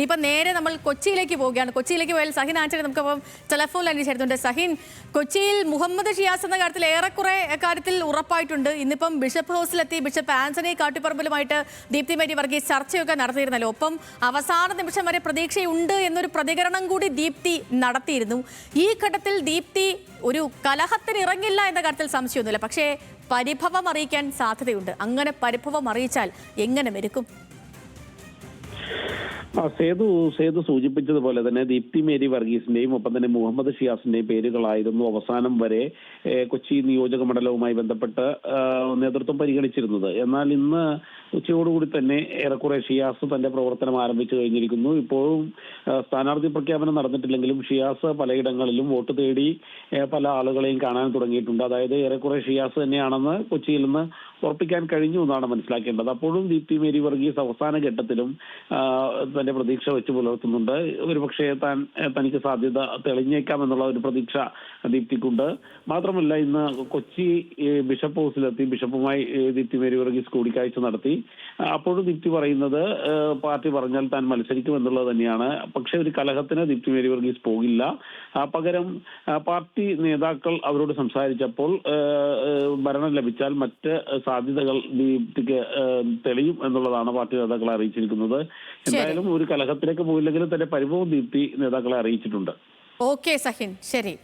ഇപ്പൊ നേരെ നമ്മൾ കൊച്ചിയിലേക്ക് പോവുകയാണ്. കൊച്ചിയിലേക്ക് പോയാൽ സഹിൻ ആന്റണി നമുക്കപ്പം ടെലഫോൺ ലൈനിൽ ചേരുന്നുണ്ട്. സഹിൻ, കൊച്ചിയിൽ മുഹമ്മദ് ഷിയാസ് എന്ന കാര്യത്തിൽ ഏറെക്കുറെ കാര്യത്തിൽ ഉറപ്പായിട്ടുണ്ട്. ഇന്നിപ്പം ബിഷപ്പ് ഹൗസിലെത്തി ബിഷപ്പ് ആന്റണി കാട്ടുപറമ്പിലുമായിട്ട് ദീപ്തി മേരി വർഗീസ് ചർച്ചയൊക്കെ നടത്തിയിരുന്നല്ലോ. ഒപ്പം അവസാന നിമിഷം വരെ പ്രതീക്ഷയുണ്ട് എന്നൊരു പ്രതികരണം കൂടി ദീപ്തി നടത്തിയിരുന്നു. ഈ ഘട്ടത്തിൽ ദീപ്തി ഒരു കലഹത്തിന് ഇറങ്ങില്ല എന്ന കാര്യത്തിൽ സംശയമൊന്നുമില്ല. പക്ഷേ പരിഭവം അറിയിക്കാൻ സാധ്യതയുണ്ട്. അങ്ങനെ പരിഭവം അറിയിച്ചാൽ എങ്ങനെ മെരുക്കും? സേതു സൂചിപ്പിച്ചതുപോലെ തന്നെ ദീപ്തി മേരി വർഗീസിന്റെയും ഒപ്പം തന്നെ മുഹമ്മദ് ഷിയാസിന്റെയും പേരുകളായിരുന്നു അവസാനം വരെ കൊച്ചി നിയോജക മണ്ഡലവുമായി ബന്ധപ്പെട്ട് നേതൃത്വം പരിഗണിച്ചിരുന്നത്. എന്നാൽ ഇന്ന് ഉച്ചയോടുകൂടി തന്നെ ഏറെക്കുറെ ഷിയാസ് തന്റെ പ്രവർത്തനം ആരംഭിച്ചു കഴിഞ്ഞിരിക്കുന്നു. ഇപ്പോഴും സ്ഥാനാർത്ഥി പ്രഖ്യാപനം നടന്നിട്ടില്ലെങ്കിലും ഷിയാസ് പലയിടങ്ങളിലും വോട്ട് തേടി പല ആളുകളെയും കാണാൻ തുടങ്ങിയിട്ടുണ്ട്. അതായത് ഏറെക്കുറെ ഷിയാസ് തന്നെയാണെന്ന് കൊച്ചിയിൽ നിന്ന് ഉറപ്പിക്കാൻ കഴിഞ്ഞു എന്നാണ് മനസ്സിലാക്കേണ്ടത്. അപ്പോഴും ദീപ്തി മേരി വർഗീസ് അവസാന ഘട്ടത്തിലും തന്റെ പ്രതീക്ഷ വെച്ച് പുലർത്തുന്നുണ്ട്. ഒരുപക്ഷെ തനിക്ക് സാധ്യത തെളിഞ്ഞേക്കാം എന്നുള്ള ഒരു പ്രതീക്ഷ ദീപ്തിക്കുണ്ട്. മാത്രമല്ല ഇന്ന് കൊച്ചി ബിഷപ്പ് ഹൗസിലെത്തി ബിഷപ്പുമായി ദീപ്തി മേരി വർഗീസ് കൂടിക്കാഴ്ച നടത്തി. അപ്പോഴും ദീപ്തി പറയുന്നത് പാർട്ടി പറഞ്ഞാൽ താൻ മത്സരിക്കും എന്നുള്ളത് തന്നെയാണ്. പക്ഷെ ഒരു കലഹത്തിന് ദീപ്തി മേരി വർഗീസ് പോകില്ല. പകരം പാർട്ടി നേതാക്കൾ അവരോട് സംസാരിച്ചപ്പോൾ ഭരണം ലഭിച്ചാൽ മറ്റ് സാധ്യതകൾ ദീപ്തിക്ക് തെളിയും എന്നുള്ളതാണ് പാർട്ടി നേതാക്കളെ അറിയിച്ചിരിക്കുന്നത്. എന്തായാലും ഒരു കലഹത്തിലേക്ക് പോയില്ലെങ്കിലും തന്നെ പരിഭവം ദീപ്തി നേതാക്കളെ അറിയിച്ചിട്ടുണ്ട്. ഓക്കെ സഹിൻ, ശരി.